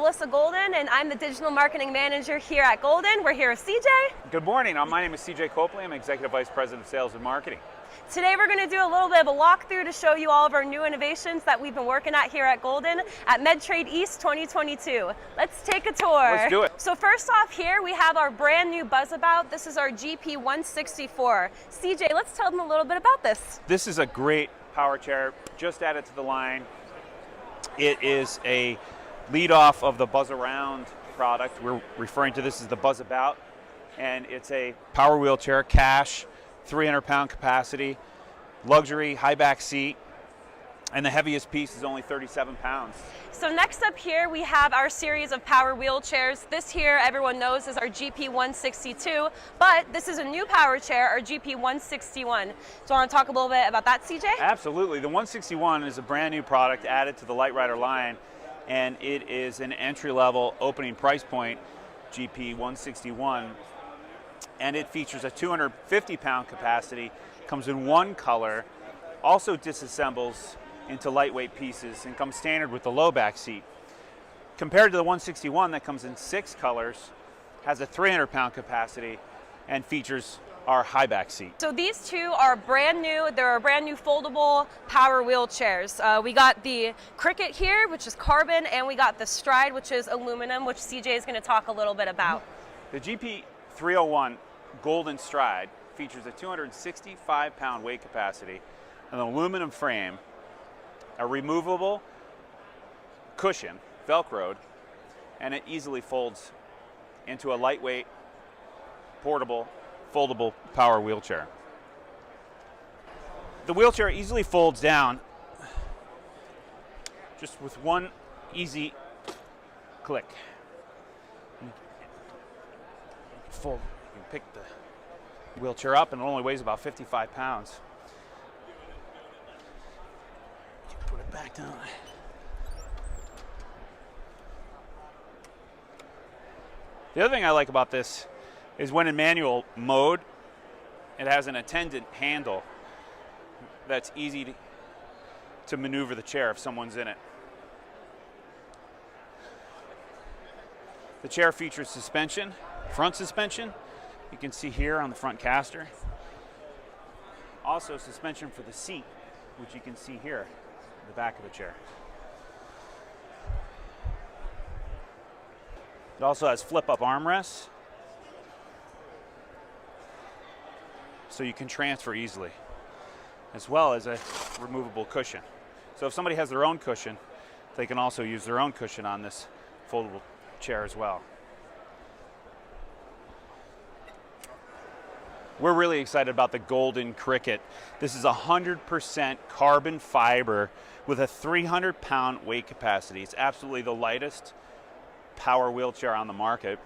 Melissa Golden, and I'm the Digital Marketing Manager here at Golden. We're here with CJ. Good morning. My name is CJ Copley. I'm Executive Vice President of Sales and Marketing. Today we're going to do a little bit of a walkthrough to show you all of our new innovations that we've been working at here at Golden at Medtrade East 2022. Let's take a tour. Let's do it. So first off here we have our brand new Buzzabout. This is our GP164. CJ, let's tell them a little bit about this. This is a great power chair, just added to the line. It is a lead off of the Buzz Around product. We're referring to this as the Buzzabout, and it's a power wheelchair, cash, 300-pound capacity, luxury, high back seat, and the heaviest piece is only 37 pounds. So next up here we have our series of power wheelchairs. This here everyone knows is our GP162, but this is a new power chair, our GP161. Do you want to talk a little bit about that, CJ? Absolutely. The 161 is a brand new product added to the Lite Rider line, and it is an entry-level opening price point GP161. And it features a 250-pound capacity, comes in one color, also disassembles into lightweight pieces, and comes standard with the low back seat. Compared to the 161 that comes in 6 colors, has a 300-pound capacity, and features our high back seat. So these two are brand new. They're brand new foldable power wheelchairs. We got the Cricket here, which is carbon, and we got the Stride, which is aluminum, which CJ is going to talk a little bit about. The GP301 Golden Stride features a 265-pound weight capacity, an aluminum frame, a removable cushion, Velcroed, and it easily folds into a lightweight, portable, foldable power wheelchair. The wheelchair easily folds down just with one easy click. Fold. You can pick the wheelchair up, and it only weighs about 55 pounds. You put it back down. The other thing I like about this is when in manual mode, it has an attendant handle that's easy to maneuver the chair if someone's in it. The chair features suspension, front suspension. You can see here on the front caster. Also suspension for the seat, which you can see here in the back of the chair. It also has flip-up armrests, so you can transfer easily, as well as a removable cushion. So if somebody has their own cushion, they can also use their own cushion on this foldable chair as well. We're really excited about the Golden Cricket. This is 100% carbon fiber with a 300-pound weight capacity. It's absolutely the lightest power wheelchair on the market.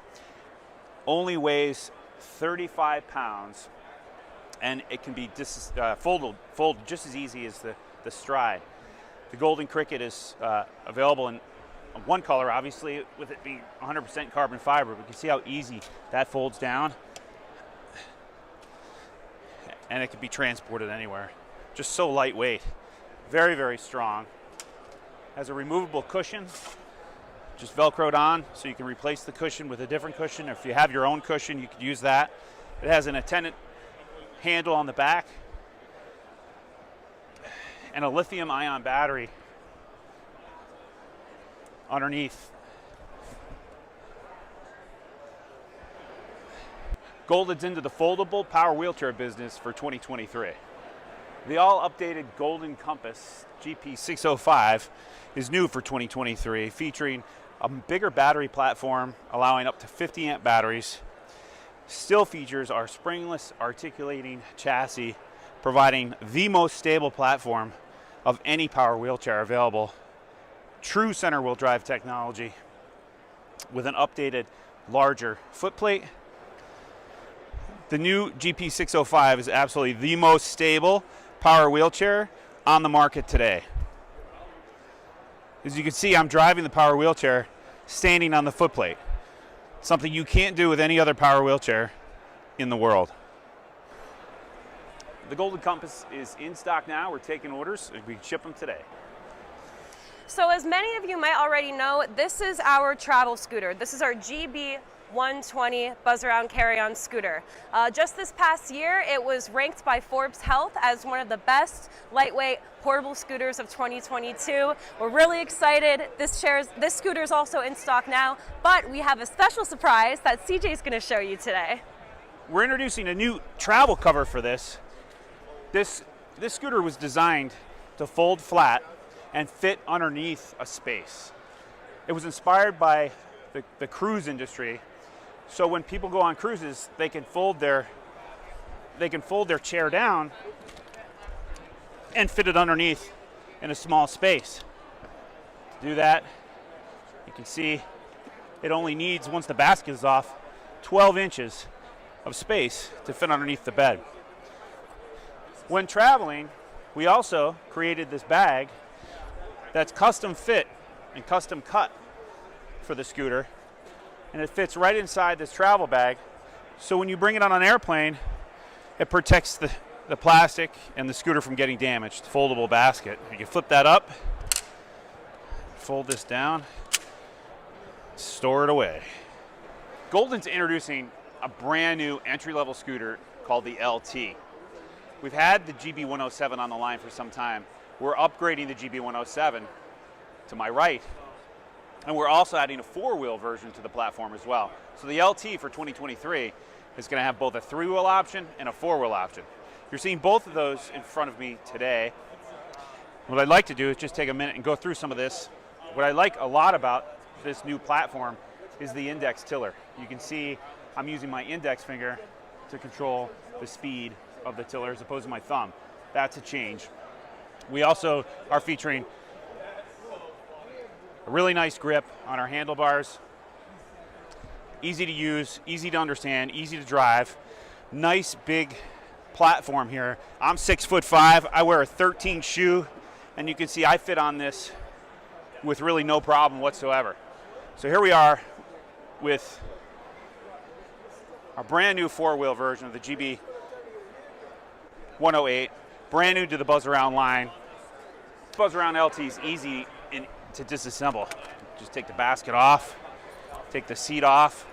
Only weighs 35 pounds, and it can be folded just as easy as the Stride. The Golden Cricket is available in one color, obviously, with it being 100% carbon fiber. We can see how easy that folds down, and it can be transported anywhere. Just so lightweight, very, very strong. Has a removable cushion, just Velcroed on, so you can replace the cushion with a different cushion. Or if you have your own cushion, you could use that. It has an attendant handle on the back and a lithium-ion battery underneath. Golden's into the foldable power wheelchair business for 2023. The all-updated Golden Compass GP605 is new for 2023, featuring a bigger battery platform allowing up to 50-amp batteries. Still features our springless articulating chassis, providing the most stable platform of any power wheelchair available. True center wheel drive technology with an updated, larger footplate. The new GP605 is absolutely the most stable power wheelchair on the market today. As you can see, I'm driving the power wheelchair standing on the footplate. Something you can't do with any other power wheelchair in the world. The Golden Compass is in stock now. We're taking orders. We can ship them today. So as many of you might already know, this is our travel scooter. This is our GB120 Buzz Around Carryon Scooter. Just this past year, it was ranked by Forbes Health as one of the best lightweight portable scooters of 2022. We're really excited. This scooter is also in stock now, but we have a special surprise that CJ is going to show you today. We're introducing a new travel cover for this. This scooter was designed to fold flat and fit underneath a space. It was inspired by the cruise industry, so when people go on cruises, they can fold their chair down and fit it underneath in a small space. To do that, you can see it only needs, once the basket is off, 12 inches of space to fit underneath the bed. When traveling, we also created this bag that's custom fit and custom cut for the scooter, and it fits right inside this travel bag, so when you bring it on an airplane, it protects the plastic and the scooter from getting damaged. Foldable basket. You can flip that up, fold this down, store it away. Golden's introducing a brand new entry-level scooter called the LT. We've had the GB107 on the line for some time. We're upgrading the GB107 to my right, and we're also adding a four-wheel version to the platform as well. So the LT for 2023 is going to have both a three-wheel option and a four-wheel option. You're seeing both of those in front of me today. What I'd like to do is just take a minute and go through some of this. What I like a lot about this new platform is the index tiller. You can see I'm using my index finger to control the speed of the tiller as opposed to my thumb. That's a change. We also are featuring a really nice grip on our handlebars. Easy to use, easy to understand, easy to drive. Nice big platform here. I'm 6'5". I wear a 13 shoe, and you can see I fit on this with really no problem whatsoever. So here we are with our brand new four-wheel version of the GB108, brand new to the Buzz Around line. Buzz Around LT is easy to disassemble. Just take the basket off, take the seat off,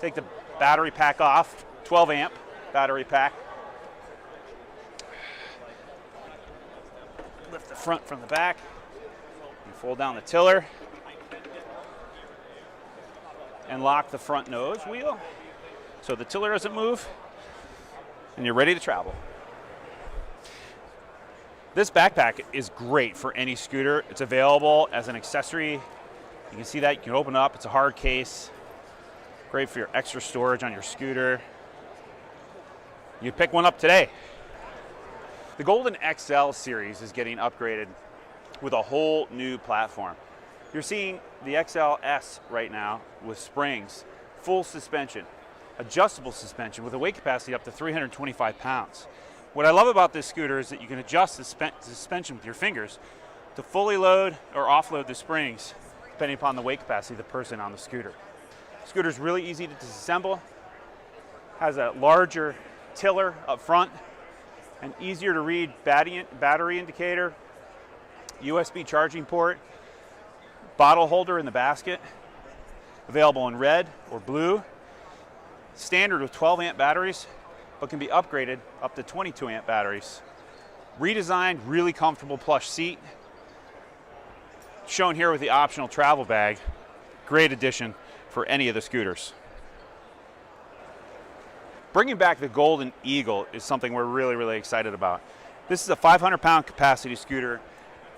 take the battery pack off, 12 amp battery pack. Lift the front from the back, and fold down the tiller, and lock the front nose wheel so the tiller doesn't move, and you're ready to travel. This backpack is great for any scooter. It's available as an accessory. You can see that. You can open it up. It's a hard case. Great for your extra storage on your scooter. You pick one up today. The Golden XL series is getting upgraded with a whole new platform. You're seeing the XLS right now with springs, full suspension, adjustable suspension with a weight capacity up to 325 pounds. What I love about this scooter is that you can adjust the suspension with your fingers to fully load or offload the springs depending upon the weight capacity of the person on the scooter. The scooter is really easy to disassemble, has a larger tiller up front, an easier to read battery indicator, USB charging port, bottle holder in the basket, available in red or blue, standard with 12 amp batteries, but can be upgraded up to 22 amp batteries. Redesigned, really comfortable plush seat. Shown here with the optional travel bag. Great addition for any of the scooters. Bringing back the Golden Eagle is something we're really excited about. This is a 500-pound capacity scooter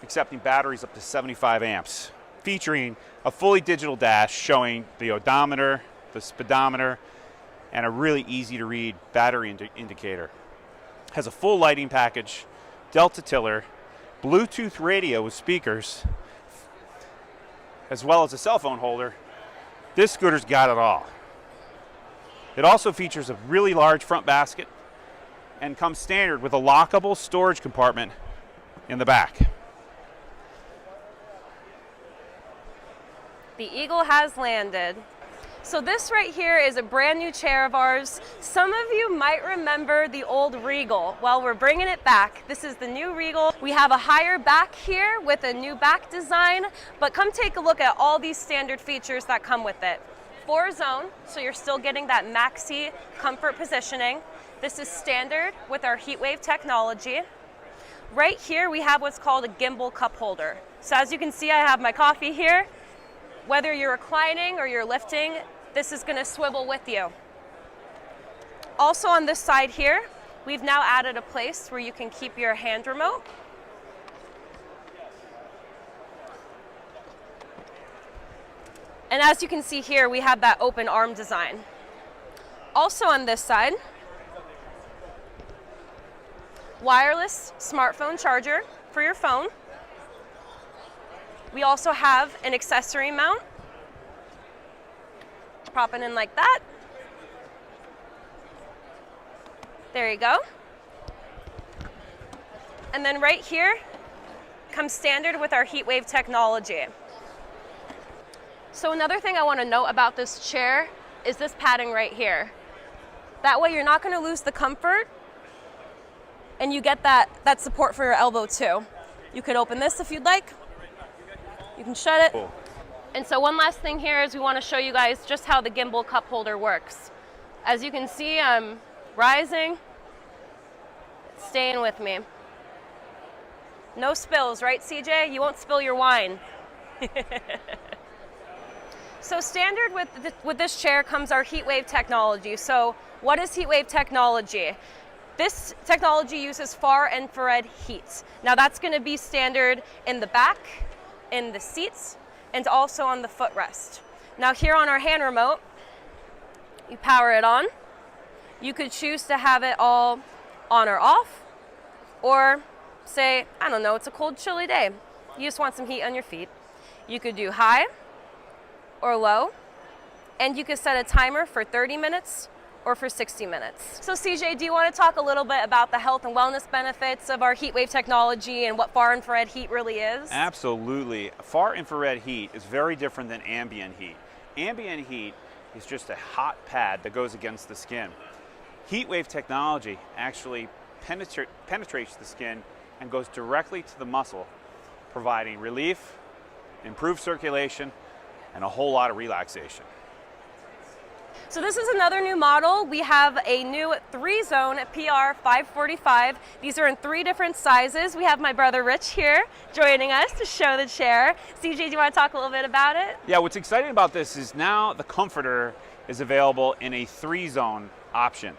accepting batteries up to 75 amps, featuring a fully digital dash showing the odometer, the speedometer, and a really easy to read battery indicator. Has a full lighting package, Delta tiller, Bluetooth radio with speakers, as well as a cell phone holder. This scooter's got it all. It also features a really large front basket and comes standard with a lockable storage compartment in the back. The Eagle has landed. So this right here is a brand new chair of ours. Some of you might remember the old Regal. Well, we're bringing it back. This is the new Regal. We have a higher back here with a new back design, but come take a look at all these standard features that come with it. 4-zone, so you're still getting that maxi comfort positioning. This is standard with our heatwave technology. Right here we have what's called a gimbal cup holder. So as you can see, I have my coffee here. Whether you're reclining or you're lifting, this is going to swivel with you. Also on this side here, we've now added a place where you can keep your hand remote. And as you can see here, we have that open arm design. Also on this side, wireless smartphone charger for your phone. We also have an accessory mount. Prop it in like that. There you go. And then right here comes standard with our heatwave technology. So another thing I want to note about this chair is this padding right here. That way you're not going to lose the comfort and you get that support for your elbow too. You could open this if you'd like. You can shut it. Cool. And so one last thing here is we want to show you guys just how the gimbal cup holder works. As you can see, I'm rising, it's staying with me. No spills, right, CJ? You won't spill your wine. So standard with this chair comes our heatwave technology. So what is heatwave technology? This technology uses far infrared heat. Now that's going to be standard in the back, in the seats, and also on the footrest. Now here on our hand remote, you power it on. You could choose to have it all on or off, or say, I don't know, it's a cold, chilly day. You just want some heat on your feet. You could do high or low, and you could set a timer for 30 minutes or for 60 minutes. So CJ, do you want to talk a little bit about the health and wellness benefits of our heatwave technology and what far infrared heat really is? Absolutely. Far infrared heat is very different than ambient heat. Ambient heat is just a hot pad that goes against the skin. Heatwave technology actually penetrates the skin and goes directly to the muscle, providing relief, improved circulation, and a whole lot of relaxation. So this is another new model. We have a new 3-zone PR545. These are in 3 different sizes. We have my brother Rich here joining us to show the chair. CJ, do you want to talk a little bit about it? Yeah, what's exciting about this is now the comforter is available in a 3-zone option.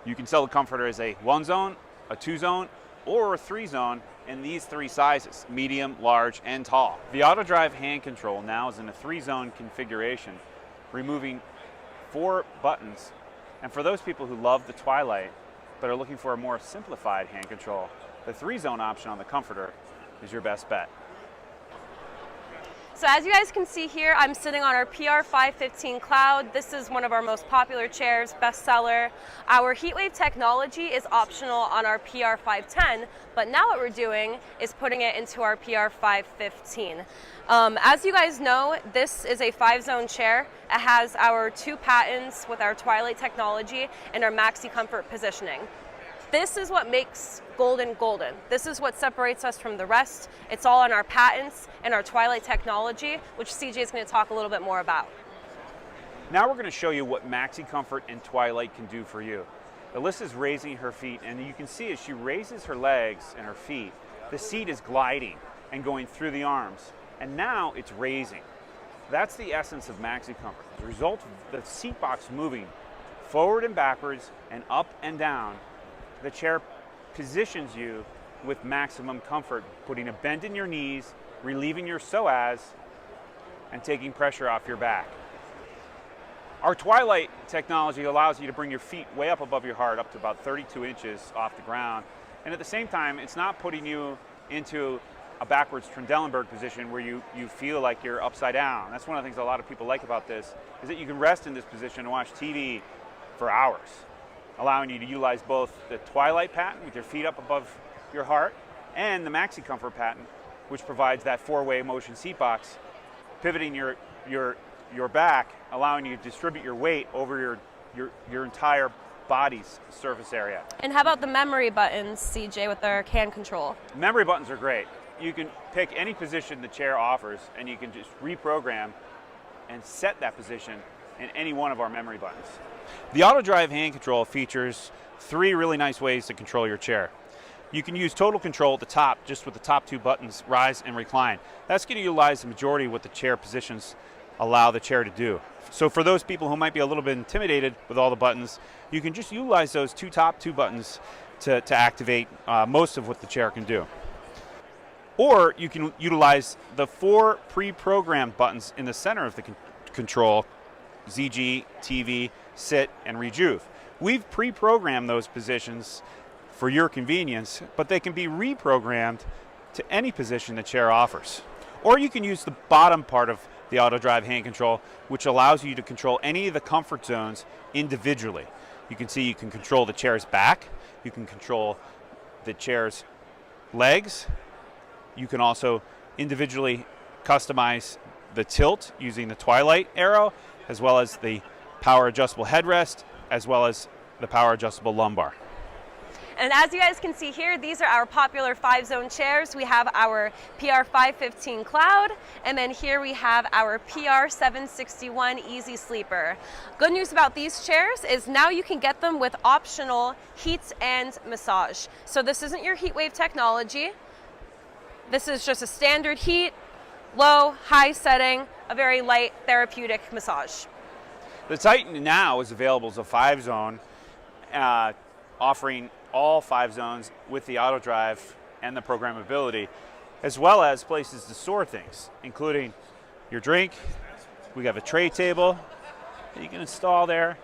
You can sell the comforter as a 1-zone, a 2-zone, or a 3-zone in these 3 sizes, medium, large, and tall. The auto drive hand control now is in a 3-zone configuration, removing 4 buttons. And for those people who love the Twilight but are looking for a more simplified hand control, the 3-zone option on the comforter is your best bet. So as you guys can see here, I'm sitting on our PR515 Cloud. This is one of our most popular chairs, bestseller. Our heatwave technology is optional on our PR510, but now what we're doing is putting it into our PR515. As you guys know, this is a 5-zone chair. It has our 2 patents with our Twilight technology and our Maxi Comfort positioning. This is what makes Golden golden. This is what separates us from the rest. It's all on our patents and our Twilight technology, which CJ is going to talk a little bit more about. Now we're going to show you what Maxi Comfort and Twilight can do for you. Alyssa's raising her feet, and you can see as she raises her legs and her feet, the seat is gliding and going through the arms, and now it's raising. That's the essence of Maxi Comfort. The result of the seat box moving forward and backwards and up and down, the chair positions you with maximum comfort, putting a bend in your knees, relieving your psoas, and taking pressure off your back. Our Twilight technology allows you to bring your feet way up above your heart, up to about 32 inches off the ground. And at the same time, it's not putting you into a backwards Trendelenburg position where you feel like you're upside down. That's one of the things a lot of people like about this, is that you can rest in this position and watch TV for hours, allowing you to utilize both the Twilight patent with your feet up above your heart and the Maxi Comfort patent, which provides that 4-way motion seat box, pivoting your your back, allowing you to distribute your weight over your entire body's surface area. And how about the memory buttons, CJ, with their hand control? Memory buttons are great. You can pick any position the chair offers, and you can just reprogram and set that position in any one of our memory buttons. The auto drive hand control features 3 really nice ways to control your chair. You can use total control at the top, just with the top 2 buttons, rise and recline. That's going to utilize the majority of what the chair positions allow the chair to do. So for those people who might be a little bit intimidated with all the buttons, you can just utilize those top 2 buttons to activate most of what the chair can do. Or you can utilize the 4 pre-programmed buttons in the center of the control: ZG, TV, sit, and rejuve. We've pre-programmed those positions for your convenience, but they can be reprogrammed to any position the chair offers. Or you can use the bottom part of the auto drive hand control, which allows you to control any of the comfort zones individually. You can see you can control the chair's back, you can control the chair's legs, you can also individually customize the tilt using the twilight arrow, as well as the power adjustable headrest, as well as the power adjustable lumbar. And as you guys can see here, these are our popular 5-zone chairs. We have our PR515 Cloud, and then here we have our PR761 Easy Sleeper. Good news about these chairs is now you can get them with optional heat and massage. So this isn't your heat wave technology. This is just a standard heat, low, high setting, a very light therapeutic massage. The Titan now is available as a 5-zone, offering all 5 zones with the auto drive and the programmability, as well as places to store things, including your drink. We have a tray table that you can install there.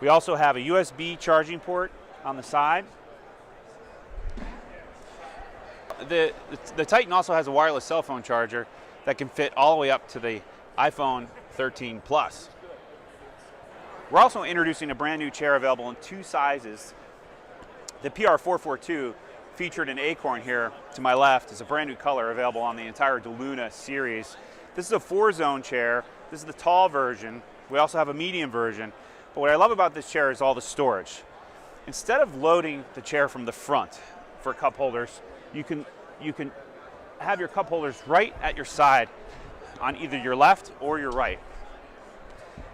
We also have a USB charging port on the side. The Titan also has a wireless cell phone charger that can fit all the way up to the iPhone 13 Plus. We're also introducing a brand new chair available in 2 sizes. The PR442, featured in Acorn here to my left, is a brand new color available on the entire Deluna series. This is a 4-zone chair. This is the tall version. We also have a medium version. But what I love about this chair is all the storage. Instead of loading the chair from the front for cup holders, you can have your cup holders right at your side on either your left or your right.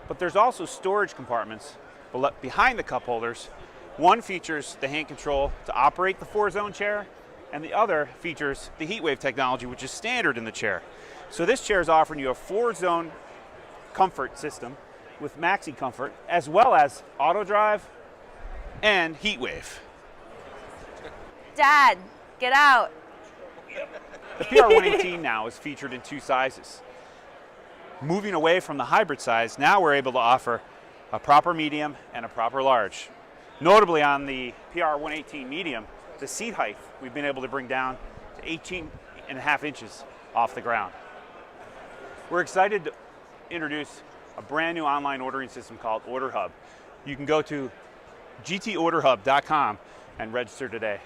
But there's also storage compartments behind the cup holders. One features the hand control to operate the 4-zone chair, and the other features the heat wave technology, which is standard in the chair. So this chair is offering you a 4-zone comfort system with maxi comfort, as well as auto drive and heat wave. Dad, get out. The PR118 now is featured in 2 sizes. Moving away from the hybrid size, now we're able to offer a proper medium and a proper large. Notably on the PR118 medium, the seat height we've been able to bring down to 18.5 inches off the ground. We're excited to introduce a brand new online ordering system called Order Hub. You can go to gtorderhub.com and register today.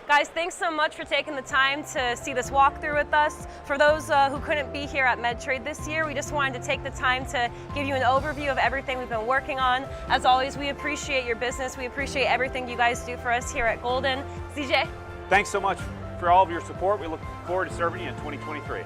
Guys, thanks so much for taking the time to see this walkthrough with us. For those who couldn't be here at Medtrade this year, we just wanted to take the time to give you an overview of everything we've been working on. As always, we appreciate your business. We appreciate everything you guys do for us here at Golden. CJ? Thanks so much for all of your support. We look forward to serving you in 2023.